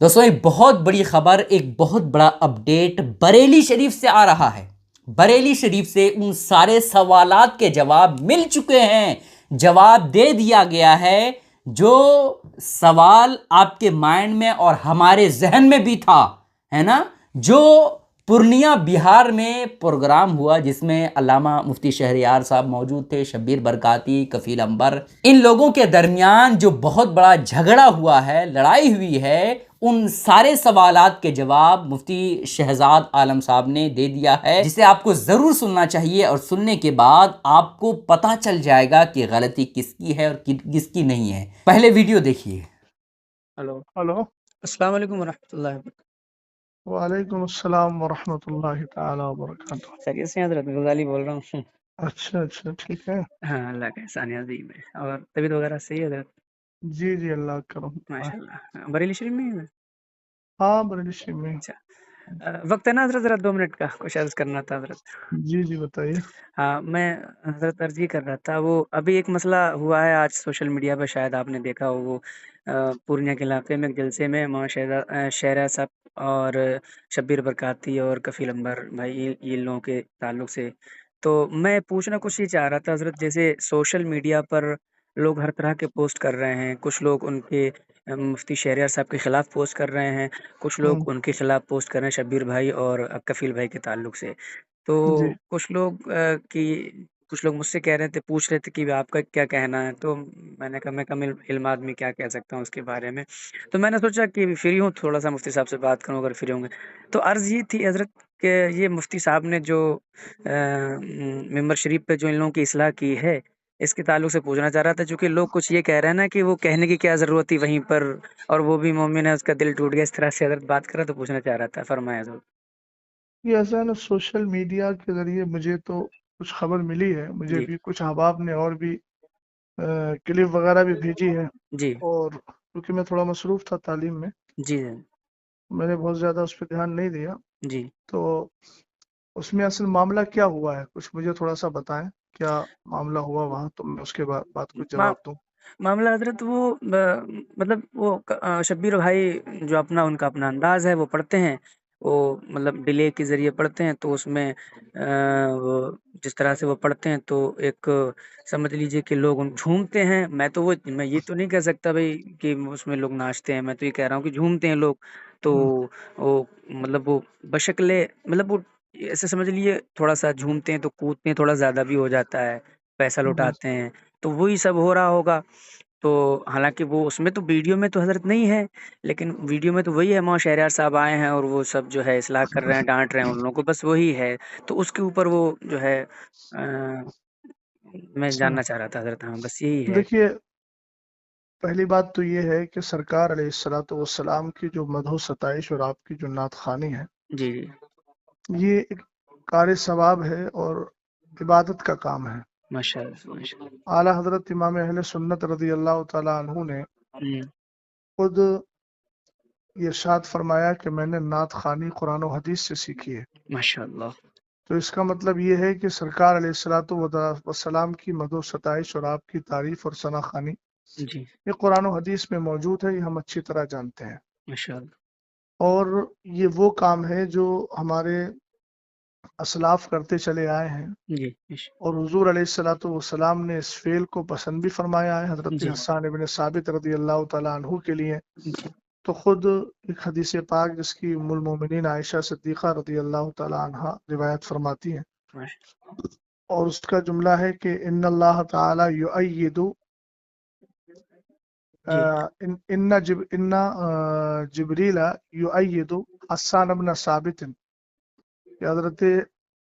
دوستوں ایک بہت بڑی خبر، ایک بہت بڑا اپڈیٹ بریلی شریف سے آ رہا ہے۔ بریلی شریف سے ان سارے سوالات کے جواب مل چکے ہیں، جواب دے دیا گیا ہے جو سوال آپ کے مائنڈ میں اور ہمارے ذہن میں بھی تھا، ہے نا؟ جو پورنیہ بہار میں پروگرام ہوا جس میں علامہ مفتی شہریار صاحب موجود تھے، شبیر برکاتی، کفیل انور، ان لوگوں کے درمیان جو بہت بڑا جھگڑا ہوا ہے، لڑائی ہوئی ہے، ان سارے سوالات کے جواب مفتی شہزاد عالم صاحب نے دے دیا ہے، جسے آپ کو ضرور سننا چاہیے، اور سننے کے بعد آپ کو پتہ چل جائے گا کہ غلطی کس کی ہے اور کس کی نہیں ہے۔ پہلے ویڈیو دیکھیے۔ ہلو، ہلو، السلام علیکم ورحمۃ اللہ وبرکاتہ۔ وعلیکم السلام ورحمۃ اللہ تعالی وبرکاتہ۔ خیریت سے حضرت غزالی بول رہا ہوں۔ اچھا اچھا، ٹھیک ہے۔ ہاں، اللہ کا احسان عظیم ہے۔ اور طبیعت وغیرہ صحیح ہے حضرت؟ جی جی، اللہ کا کرم۔ ماشاء اللہ۔ بریلی شریف میں ہی ہے؟ ہاں، بریلی شریف میں۔ اچھا، وقت ہے نا حضرت؟ ذرا 2 منٹ کا کچھ عرض کرنا تھا حضرت۔ جی جی، بتائیے۔ ہاں، میں حضرت عرض یہ کر رہا تھا، وہ ابھی ایک مسئلہ ہوا ہے آج سوشل میڈیا پہ، شاید آپ نے دیکھا ہو، وہ پورنیہ کے علاقے میں ایک جلسے میں مولانا شہرا صاحب اور شبیر برکاتی اور کفیل انور بھائی، یہ لوگوں کے تعلق سے تو میں پوچھنا کچھ یہ چاہ رہا تھا حضرت، جیسے سوشل میڈیا پر لوگ ہر طرح کے پوسٹ کر رہے ہیں، کچھ لوگ ان کے مفتی شہریار صاحب کے خلاف پوسٹ کر رہے ہیں، کچھ ہوں، لوگ ان کے خلاف پوسٹ کر رہے ہیں شبیر بھائی اور کفیل بھائی کے تعلق سے۔ تو جی کچھ لوگ کچھ لوگ مجھ سے کہہ رہے تھے، پوچھ رہے تھے کہ آپ کا کیا کہنا ہے، تو میں نے کہا میں کم علم آدمی کیا کہہ سکتا ہوں اس کے بارے میں۔ تو میں نے سوچا کہ فری ہوں، تھوڑا سا مفتی صاحب سے بات کروں اگر فری ہوں گے۔ تو عرض یہ تھی حضرت کہ یہ مفتی صاحب نے جو ممبر شریف پہ جو ان لوگوں کی اصلاح کی ہے، اس کے تعلق سے پوچھنا چاہ رہا تھا، چونکہ لوگ کچھ یہ کہہ رہے ہیں نا کہ وہ کہنے کی کیا ضرورت تھی وہیں پر، اور وہ بھی مومن ہے، اس کا دل ٹوٹ گیا، اس طرح سے حضرت بات کر رہا، تو پوچھنا چاہ رہا تھا، فرمایا حضرت۔ یہ ایسا ہے نا، سوشل میڈیا کے ذریعے مجھے تو کچھ خبر ملی ہے، مجھے جی بھی کچھ احباب نے اور بھی کلپ وغیرہ بھی بھیجی ہے، جی اور کیونکہ میں تھوڑا مصروف تھا تعلیم میں، جی میں نے بہت زیادہ اس پہ دھیان نہیں دیا۔ جی تو اس میں اصل معاملہ کیا ہوا ہے، کچھ مجھے تھوڑا سا بتائیں، کیا معاملہ ہوا وہاں، تو میں اس کے بعد کچھ مع- جواب دوں۔ معاملہ حضرت وہ مطلب وہ شبیر بھائی جو ان کا اپنا انداز ہے وہ پڑھتے ہیں، وہ مطلب ڈیلے کے ذریعے پڑھتے ہیں، تو اس میں وہ جس طرح سے وہ پڑھتے ہیں تو ایک سمجھ لیجئے کہ لوگ ان جھومتے ہیں۔ میں یہ تو نہیں کہہ سکتا بھائی کہ اس میں لوگ ناچتے ہیں، میں تو یہ کہہ رہا ہوں کہ جھومتے ہیں لوگ، تو ہوں، وہ مطلب وہ بشکل مطلب وہ ایسے سمجھ لیجیے تھوڑا سا جھومتے ہیں تو کودتے ہیں، تھوڑا زیادہ بھی ہو جاتا ہے، پیسہ جی لوٹاتے ہیں، تو وہی سب ہو رہا ہوگا۔ تو حالانکہ وہ اس میں تو ویڈیو میں تو حضرت نہیں ہے، لیکن ویڈیو میں تو وہی ہے، مولانا شہریار صاحب آئے ہیں اور وہ سب جو ہے اصلاح کر رہے ہیں، ڈانٹ رہے ہیں ان لوگوں کو، بس وہی ہے۔ تو اس کے اوپر وہ جو ہے میں اچھا، جاننا چاہ رہا تھا حضرت، ہاں بس یہی ہے۔ دیکھیے، پہلی بات تو یہ ہے کہ سرکار علیہ الصلوۃ والسلام کی جو مدح و ستائش اور آپ کی جو نعت خوانی ہے، جی جی، یہ ایک کار ثواب ہے اور عبادت کا کام ہے۔ ماشاء اللہ ماشاء اللہ۔ اعلیٰ حضرت امام اہل سنت رضی اللہ تعالیٰ عنہ نے خود یہ ارشاد فرمایا کہ میں نے نعت خوانی قرآن و حدیث سے سیکھی ہے۔ ماشاء اللہ۔ تو اس کا مطلب یہ ہے کہ سرکار علیہ الصلوۃ والسلام کی مدح و ستائش اور آپ کی تعریف اور ثنا خوانی جی، یہ قرآن و حدیث میں موجود ہے، یہ ہم اچھی طرح جانتے ہیں۔ ماشاء اللہ۔ اور یہ وہ کام ہے جو ہمارے اسلاف کرتے چلے آئے ہیں، جی اور حضور علیہ الصلوۃ والسلام نے اس فعل کو پسند بھی فرمایا ہے حضرت جی حسان ابن ثابت رضی اللہ تعالیٰ عنہ کے لیے۔ جی، تو خود ایک حدیث پاک جس کی ام المومنین عائشہ صدیقہ رضی اللہ تعالیٰ عنہ روایت فرماتی ہیں، ماشاء اور اس کا جملہ ہے کہ ان اللہ تعالیٰ یؤید جی، ان جبریل یؤید حسان ابن ثابت، کہ حضرت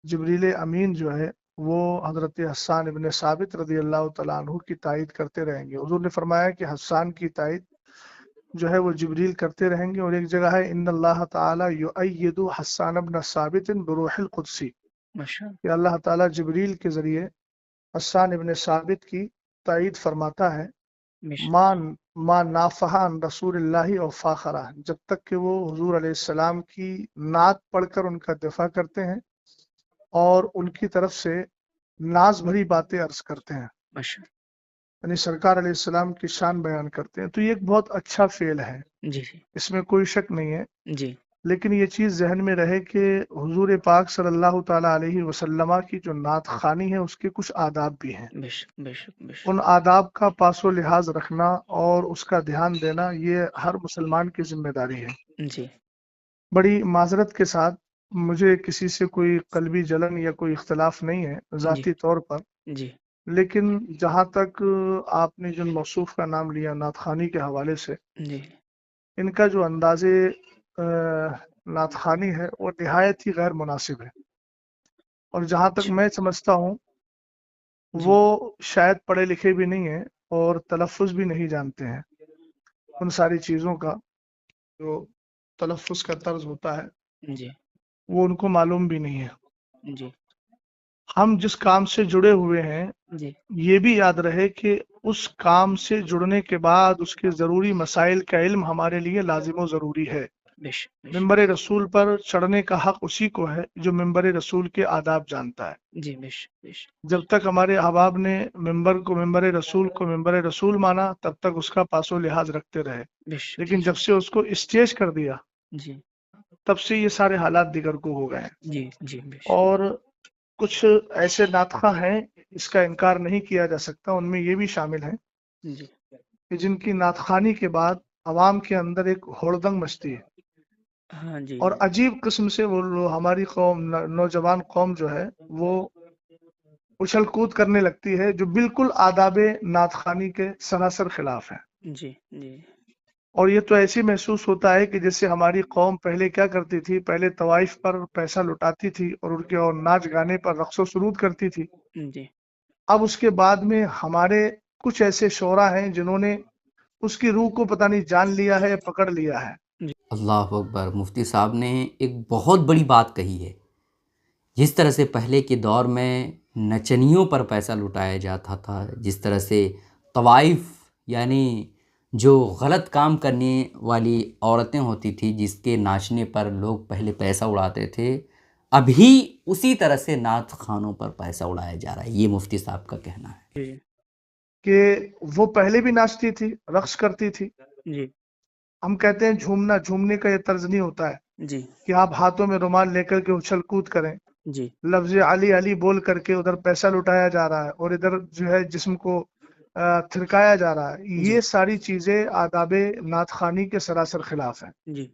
جبریل امین جو ہے وہ حضرت حسان ابن ثابت رضی اللہ تعالیٰ عنہ کی تائید کرتے رہیں گے۔ حضور نے فرمایا کہ حسان کی تائید جو ہے وہ جبریل کرتے رہیں گے، اور ایک جگہ ہے ان اللہ تعالیٰ یؤید حسان ابن ثابت بروح القدسی، ماشاء اللہ، کہ اللہ تعالیٰ جبریل کے ذریعے حسان ابن ثابت کی تائید فرماتا ہے، ما نافحان رسول اللہ اور فاخرہ، جب تک کہ وہ حضور علیہ السلام کی نعت پڑھ کر ان کا دفاع کرتے ہیں اور ان کی طرف سے ناز بھری باتیں عرض کرتے ہیں، ماشاء یعنی سرکار علیہ السلام کی شان بیان کرتے ہیں۔ تو یہ ایک بہت اچھا فعل ہے، جی جی اس میں کوئی شک نہیں ہے، جی لیکن یہ چیز ذہن میں رہے کہ حضور پاک صلی اللہ تعالیٰ علیہ وسلم کی جو نعت خوانی ہے اس کے کچھ آداب بھی ہیں. بے شک بے شک بے ان شک آداب کا پاس و لحاظ رکھنا اور اس کا دھیان دینا یہ ہر مسلمان کی ذمہ داری ہے. جی بڑی معذرت کے ساتھ مجھے کسی سے کوئی قلبی جلن یا کوئی اختلاف نہیں ہے جی ذاتی طور پر، جی لیکن جہاں تک آپ نے جن موصوف کا نام لیا نعت خوانی کے حوالے سے، جی ان کا جو انداز نعت خوانی ہے وہ نہایت ہی غیر مناسب ہے، اور جہاں تک اچھا میں سمجھتا ہوں جی وہ شاید پڑھے لکھے بھی نہیں ہیں اور تلفظ بھی نہیں جانتے ہیں ان ساری چیزوں کا، جو تلفظ کا طرز ہوتا ہے جی وہ ان کو معلوم بھی نہیں ہے. جی ہم جس کام سے جڑے ہوئے ہیں جی یہ بھی یاد رہے کہ اس کام سے جڑنے کے بعد اس کے ضروری مسائل کا علم ہمارے لیے لازم و ضروری ہے. بے شک بے شک ممبر رسول پر چڑھنے کا حق اسی کو ہے جو ممبر رسول کے آداب جانتا ہے. جی بے شک بے شک جب تک ہمارے احباب نے ممبر رسول مانا تب تک اس کا پاس و لحاظ رکھتے رہے، بے شک لیکن جب سے اس کو اسٹیج کر دیا جی تب سے یہ سارے حالات دیگر کو ہو گئے ہیں. جی جی بے شک اور کچھ ایسے ناطخہ ہیں اس کا انکار نہیں کیا جا سکتا، ان میں یہ بھی شامل ہیں جی کہ جن کی نعت خوانی کے بعد عوام کے اندر ایک ہوڑدنگ مچتی ہے، ہاں جی اور عجیب قسم سے وہ ہماری قوم نوجوان قوم جو ہے وہ اچھل کود کرنے لگتی ہے جو بالکل آداب نعت خوانی کے سراسر خلاف ہے. جی جی اور یہ تو ایسی محسوس ہوتا ہے کہ جیسے ہماری قوم پہلے کیا کرتی تھی، پہلے طوائف پر پیسہ لٹاتی تھی اور ان کے اور ناچ گانے پر رقص و سرود کرتی تھی. جی اب اس کے بعد میں ہمارے کچھ ایسے شعراء ہیں جنہوں نے اس کی روح کو پتہ نہیں جان لیا ہے، پکڑ لیا ہے. اللہ اکبر. مفتی صاحب نے ایک بہت بڑی بات کہی ہے. جس طرح سے پہلے کے دور میں نچنیوں پر پیسہ لٹایا جاتا تھا، جس طرح سے طوائف یعنی جو غلط کام کرنے والی عورتیں ہوتی تھی جس کے ناچنے پر لوگ پہلے پیسہ اڑاتے تھے، ابھی اسی طرح سے نعت خوانوں پر پیسہ اڑایا جا رہا ہے. یہ مفتی صاحب کا کہنا ہے. جی کہ وہ پہلے بھی ناچتی تھی، رقص کرتی تھی. جی ہم کہتے ہیں جھومنا، جھومنے کا یہ طرز نہیں ہوتا ہے جی کہ آپ ہاتھوں میں رومال لے کر کے اچھل کود کریں، جی لفظ علی علی بول کر کے ادھر پیسہ لٹایا جا رہا ہے اور ادھر جو ہے جسم کو تھرکایا جا رہا ہے. جی یہ ساری چیزیں آداب نعت خوانی کے سراسر خلاف ہیں. جی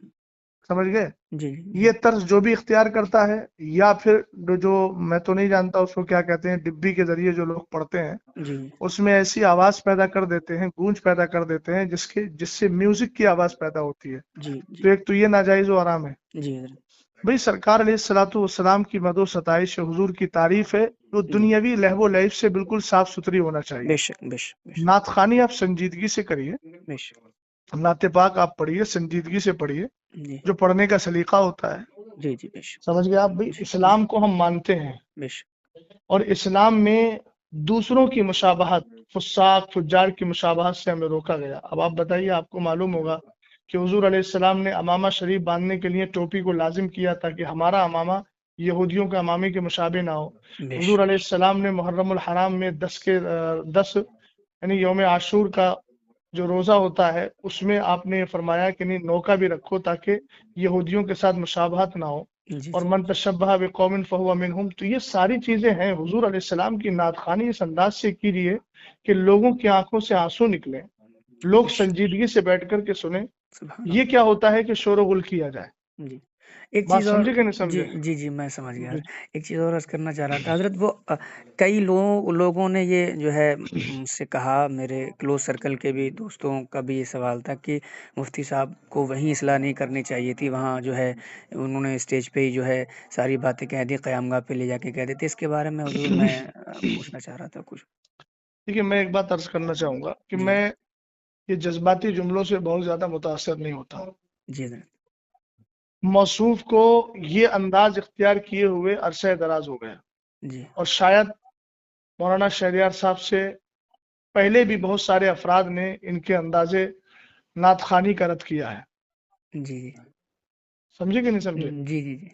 سمجھ گئے؟ جی یہ طرز جو بھی اختیار کرتا ہے، یا پھر جو میں تو نہیں جانتا اس کو کیا کہتے ہیں، ڈبی کے ذریعے جو لوگ پڑھتے ہیں جی اس میں ایسی آواز پیدا کر دیتے ہیں، گونج پیدا کر دیتے ہیں جس سے میوزک کی آواز پیدا ہوتی ہے. جی تو ایک تو یہ ناجائز و حرام ہے. جی حضرت بھئی سرکار علیہ الصلوۃ والسلام کی مدح و ستائش، حضور کی تعریف ہے وہ جی دنیاوی لہو و لعب سے بالکل صاف ستھری ہونا چاہیے. بے شک بے شک بے شک نعت خوانی آپ سنجیدگی سے کریے، بے شک نعت پاک آپ پڑھیے، سنجیدگی سے پڑھیے، جی جو پڑھنے کا سلیقہ ہوتا ہے. جی جی بے شک سمجھ گئے آپ؟ بھئی جی اسلام کو ہم مانتے ہیں، بے شک اور اسلام میں دوسروں کی مشابہت، فساق فجار کی مشابہت سے ہمیں روکا گیا. اب آپ بتائیے، آپ کو معلوم ہوگا کہ حضور علیہ السلام نے امامہ شریف باندھنے کے لیے ٹوپی کو لازم کیا تاکہ ہمارا امامہ یہودیوں کے امامے کے مشابہ نہ ہو. بے حضور شک علیہ السلام نے محرم الحرام میں 10 یعنی یوم عاشور کا جو روزہ ہوتا ہے اس میں آپ نے فرمایا کہ نہیں، نوکا بھی رکھو تاکہ یہودیوں کے ساتھ مشابہت نہ ہو. جی اور جی من تشبہ بقوم فہو منہم. تو یہ ساری چیزیں ہیں. حضور علیہ السلام کی نعت خوانی اس انداز سے کیجیے کہ لوگوں کی آنکھوں سے آنسو نکلیں، لوگ بے شک سنجیدگی سے بیٹھ کر کے سنیں. سبحان یہ اللہ. کیا ہوتا ہے کہ شور و غل کیا جائے. جی ایک بات چیز اور، سمجھے کہ نہیں جی سمجھے؟ جی جی میں سمجھ گیا. جی ایک چیز اور عرض کرنا چاہ رہا تھا حضرت. وہ کئی لوگوں نے یہ جو ہے مجھ سے کہا، میرے کلوز سرکل کے بھی دوستوں کا بھی یہ سوال تھا کہ مفتی صاحب کو وہیں اصلاح نہیں کرنی چاہیے تھی، وہاں جو ہے انہوں نے اسٹیج پہ ہی جو ہے ساری باتیں کہہ دی، قیام گاہ پہ لے جا کے کہہ دیتے. اس کے بارے میں حضور میں پوچھنا چاہ رہا تھا کچھ. ٹھیک ہے، میں ایک بات عرض کرنا چاہوں گا کہ جی میں یہ جذباتی جملوں سے بہت زیادہ متاثر نہیں ہوتا. جی حضرت موصوف کو یہ انداز اختیار کیے ہوئے عرصہ دراز ہو گیا، جی اور شاید مولانا شہریار صاحب سے پہلے بھی بہت سارے افراد نے ان کے اندازے نعت خوانی کا رد کیا ہے. جی سمجھے کہ نہیں سمجھے؟ جی جی جی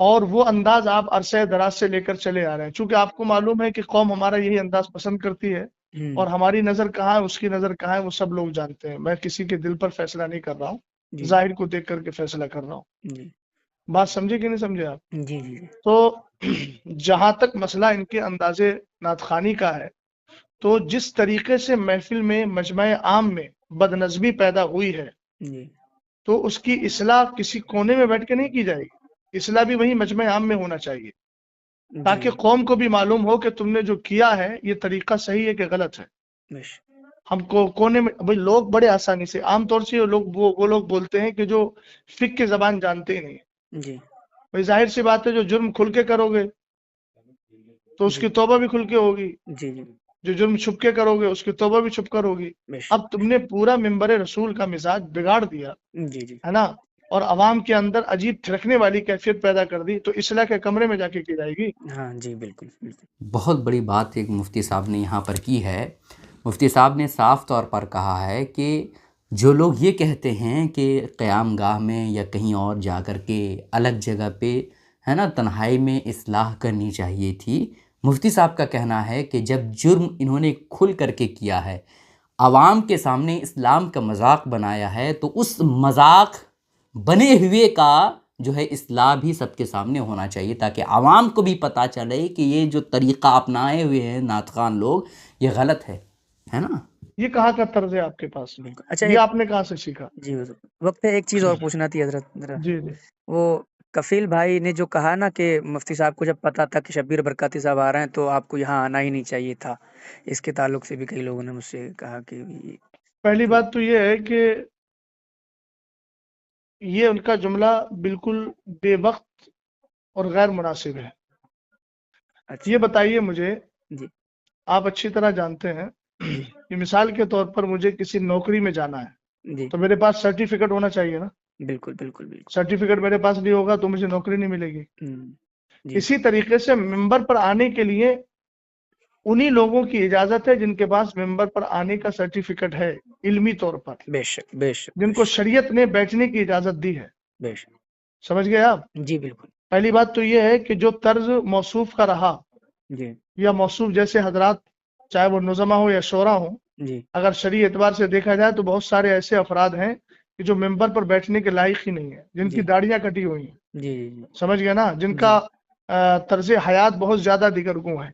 اور وہ انداز آپ عرصہ دراز سے لے کر چلے آ رہے ہیں. چونکہ آپ کو معلوم ہے کہ قوم ہمارا یہی انداز پسند کرتی ہے، اور ہماری نظر کہاں ہے، اس کی نظر کہاں ہے، وہ سب لوگ جانتے ہیں. میں کسی کے دل پر فیصلہ نہیں کر رہا ہوں. جی ظاہر کو دیکھ کر کے فیصلہ کر رہا ہوں. جی بات سمجھے کہ نہیں سمجھے آپ؟ جی جی تو جہاں تک مسئلہ ان کے انداز نعت خوانی کا ہے، تو جس طریقے سے محفل میں مجمع عام میں بد نظمی پیدا ہوئی ہے، جی تو اس کی اصلاح کسی کونے میں بیٹھ کے نہیں کی جائے گی. اصلاح بھی وہی مجمع عام میں ہونا چاہیے، تاکہ جی قوم کو بھی معلوم ہو کہ تم نے جو کیا ہے یہ طریقہ صحیح ہے کہ غلط ہے. بش ہم کو کونے میں بھائی لوگ بڑے آسانی سے، عام طور سے وہ لوگ بولتے ہیں کہ جو فقہ کی زبان جانتے ہی نہیں ہیں. جی بھائی ظاہر سی بات ہے، جو جرم کھل کے کرو گے تو اس جی کی توبہ بھی کھل کے ہوگی، جی جی جو جرم چھپ کے کرو گے اس کی توبہ بھی چھپ کر ہوگی. بش اب تم نے پورا منبر رسول کا مزاج بگاڑ دیا جی جی ہے نا، اور عوام کے اندر عجیب تھرکنے والی کیفیت پیدا کر دی، تو اصلاح کے کمرے میں جا کے کی جائے گی. ہاں جی بالکل بالکل. بہت بڑی بات ایک مفتی صاحب نے یہاں پر کی ہے. مفتی صاحب نے صاف طور پر کہا ہے کہ جو لوگ یہ کہتے ہیں کہ قیام گاہ میں یا کہیں اور جا کر کے الگ جگہ پہ ہے نا تنہائی میں اصلاح کرنی چاہیے تھی، مفتی صاحب کا کہنا ہے کہ جب جرم انہوں نے کھل کر کے کیا ہے، عوام کے سامنے اسلام کا مذاق بنایا ہے، تو اس مذاق بنے ہوئے کا جو ہے اصلاح بھی سب کے سامنے ہونا چاہیے، تاکہ عوام کو بھی پتہ چلے کہ یہ جو طریقہ اپنائے ہوئے ہیں نعت خوان لوگ یہ غلط ہے نا. یہ کہاں کا طرز ہے آپ کے پاس؟ بالکل. اچھا یہ آپ نے کہاں سے سیکھا؟ جی حضور، وقت ہے ایک چیز اور پوچھنا تھی حضرت ذرا. جی جی وہ کفیل بھائی نے جو کہا نا کہ مفتی صاحب کو جب پتا تھا کہ شبیر برکاتی صاحب آ رہے ہیں تو آپ کو یہاں آنا ہی نہیں چاہیے تھا، اس کے تعلق سے بھی کئی لوگوں نے مجھ سے کہا کہ پہلی بات تو یہ ہے کہ یہ ان کا جملہ بالکل بے وقت اور غیر مناسب ہے. اچھا. یہ بتائیے مجھے، جی آپ اچھی طرح جانتے ہیں جی کہ مثال کے طور پر مجھے کسی نوکری میں جانا ہے جی تو میرے پاس سرٹیفکیٹ ہونا چاہیے نا. بالکل بالکل بالکل. سرٹیفکیٹ میرے پاس نہیں ہوگا تو مجھے نوکری نہیں ملے گی. جی اسی طریقے سے ممبر پر آنے کے لیے انہی لوگوں کی اجازت ہے جن کے پاس ممبر پر آنے کا سرٹیفکیٹ ہے علمی طور پر، بے شک بے شک جن کو شریعت نے بیچنے کی اجازت دی ہے. بے شک. سمجھ گئے آپ؟ جی بالکل. پہلی بات تو یہ ہے کہ جو طرز موصوف کا رہا جی یا موصوف جیسے حضرات، چاہے وہ نظما ہو یا شورا ہو، جی اگر شرعی اعتبار سے دیکھا جائے تو بہت سارے ایسے افراد ہیں کہ جو ممبر پر بیٹھنے کے لائق ہی نہیں ہیں، جن کی جی داڑیاں کٹی ہوئی ہیں. جی جی سمجھ گئے نا، جن کا طرز حیات بہت زیادہ دیگرگوں ہے،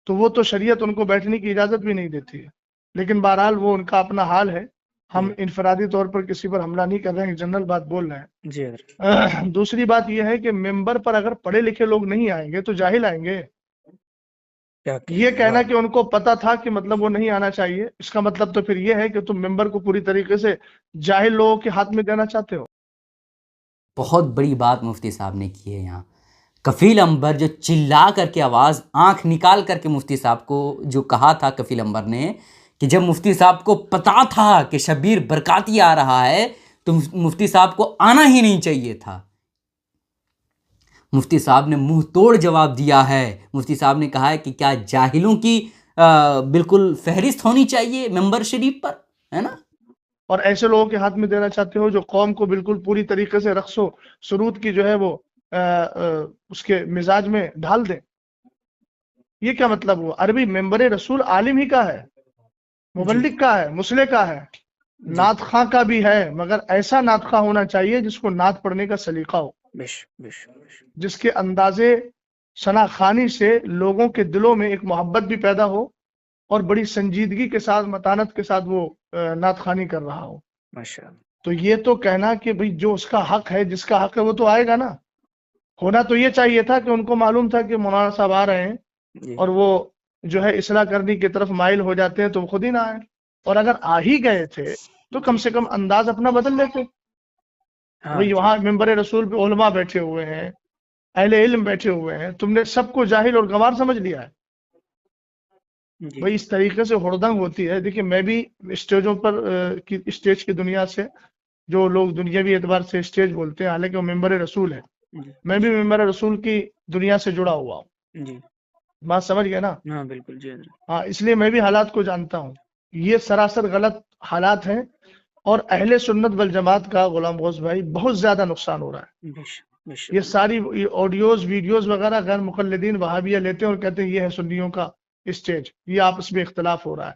تو وہ تو شریعت ان کو بیٹھنے کی اجازت بھی نہیں دیتی ہے. لیکن بہرحال وہ ان کا اپنا حال ہے، ہم انفرادی طور پر کسی پر حملہ نہیں کر رہے ہیں، جنرل بات بول رہے ہیں. جی حضرت. دوسری بات یہ ہے کہ ممبر پر اگر پڑھے لکھے لوگ نہیں آئیں گے تو جاہل آئیں گے. یہ کہنا کہ ان کو پتا تھا کہ مطلب وہ نہیں آنا چاہیے، اس کا مطلب تو پھر یہ ہے کہ تم ممبر کو پوری طریقے سے جاہل لوگوں کے ہاتھ میں دینا چاہتے ہو. بہت بڑی بات مفتی صاحب نے کی ہے یہاں. کفیل امبر جو چلا کر کے آواز آنکھ نکال کر کے مفتی صاحب کو جو کہا تھا کفیل امبر نے کہ جب مفتی صاحب کو پتا تھا کہ شبیر برکاتی آ رہا ہے تو مفتی صاحب کو آنا ہی نہیں چاہیے تھا. مفتی صاحب نے منہ توڑ جواب دیا ہے. مفتی صاحب نے کہا ہے کہ کیا جاہلوں کی بالکل فہرست ہونی چاہیے ممبر شریف پر، ہے نا. اور ایسے لوگوں کے ہاتھ میں دینا چاہتے ہو جو قوم کو بالکل پوری طریقے سے رقص و سرود کی جو ہے وہ اس کے مزاج میں ڈھال دیں. یہ کیا مطلب ہوا؟ عربی ممبر رسول عالم ہی کا ہے، مبلغ کا ہے، مسلح کا ہے، نعت خواں کا بھی ہے، مگر ایسا نعت خواں ہونا چاہیے جس کو نعت پڑھنے کا سلیقہ ہو، جس کے اندازے ثنا خوانی سے لوگوں کے دلوں میں ایک محبت بھی پیدا ہو اور بڑی سنجیدگی کے ساتھ متانت کے ساتھ وہ نعت خوانی کر رہا ہو. تو یہ تو کہنا کہ بھئی جو اس کا حق ہے، جس کا حق ہے وہ تو آئے گا نا. ہونا تو یہ چاہیے تھا کہ ان کو معلوم تھا کہ مولانا صاحب آ رہے ہیں اور وہ جو ہے اصلاح کرنے کی طرف مائل ہو جاتے ہیں تو وہ خود ہی نہ آئے. اور اگر آ ہی گئے تھے تو کم سے کم انداز اپنا بدل لیتے. بھئی وہاں ممبر رسول پہ علماء بیٹھے ہوئے ہیں، اہل علم بیٹھے ہوئے ہیں، تم نے سب کو جاہل اور گنوار سمجھ لیا ہے. بھئی اس طریقے سے ہڑدنگ ہوتی ہے. دیکھیں میں بھی اسٹیجوں پر اسٹیج کی دنیا سے، جو لوگ دنیاوی اعتبار سے اسٹیج بولتے ہیں حالانکہ وہ ممبر رسول ہے، میں بھی ممبر رسول کی دنیا سے جڑا ہوا ہوں. بات سمجھ گئے نا؟ ہاں بالکل. جی حضرت. ہاں، اس لیے میں بھی حالات کو جانتا ہوں. یہ سراسر غلط حالات ہیں اور اہل سنت والجماعت کا غلام غوث بھائی بہت زیادہ نقصان ہو رہا ہے. یہ ساری آڈیوز ویڈیوز وغیرہ غیر مقلدین وہابیہ لیتے ہیں اور کہتے ہیں یہ ہے سنیوں کا اسٹیج، یہ آپس میں اختلاف ہو رہا ہے.